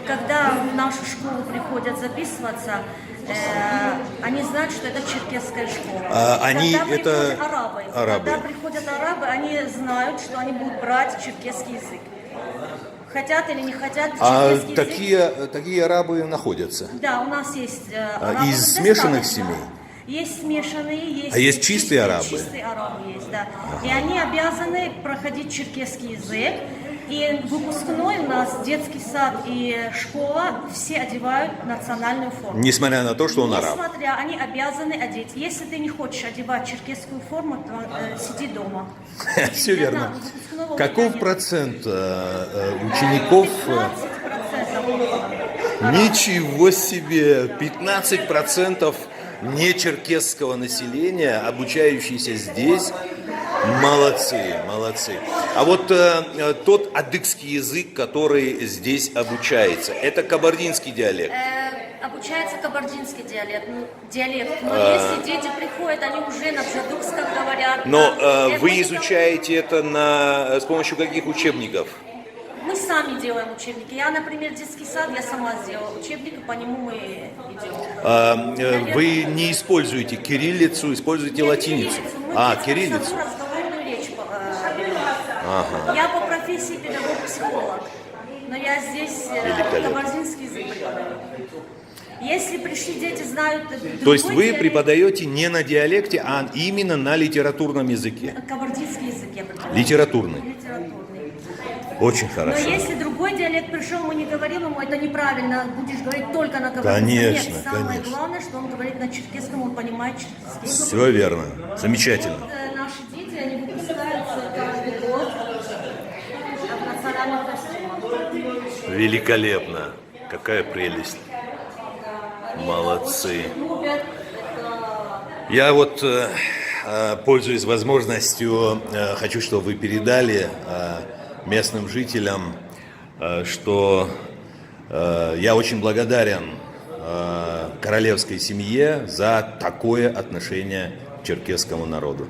когда в нашу школу приходят записываться, они знают, что это черкесская школа. Они когда это приходят арабы. Когда приходят арабы, они знают, что они будут брать черкесский язык. Хотят или не хотят, черкесский язык. Такие арабы находятся? Да, у нас есть арабы. Из смешанных семей? Есть смешанные, есть... А есть чистые арабы? Чистые арабы есть, да. И они обязаны проходить черкесский язык. И выпускной у нас детский сад и школа все одевают национальную форму. Несмотря на то, что он араб? Несмотря, они обязаны одеть. Если ты не хочешь одевать черкесскую форму, то сиди дома. Все верно. Каков процент учеников? 15%. Ничего себе! 15% нечеркесского населения, обучающиеся здесь. Молодцы, молодцы. А вот тот адыгский язык, который здесь обучается, это кабардинский диалект? Обучается кабардинский диалект. Но если дети приходят, они уже на джадукском говорят. Но вы изучаете это с помощью каких учебников? Мы сами делаем учебники. Я, например, детский сад, я сама сделала учебник, и по нему мы идем. Вы не используете кириллицу, используете латиницу? Кириллицу. Разговорную речь берем. Я по профессии педагог-психолог, но я здесь кабардинский язык преподаю. Если пришли дети, знают... То есть вы преподаете не на диалекте, а именно на литературном языке? Кабардинский язык я преподаю. Литературный? Литературный. Очень хорошо. Но если другой диалект пришел, мы не говорим ему, это неправильно, будешь говорить только на кабардинском. Конечно, Нет, самое конечно. главное, что он говорит на черкесском, он понимает черкесский. Все верно. Замечательно. Наши дети, они выпускаются каждый год в национальном костюме. Великолепно. Какая прелесть. Молодцы. Я вот, пользуясь возможностью, хочу, чтобы вы передали местным жителям, что я очень благодарен королевской семье за такое отношение к черкесскому народу.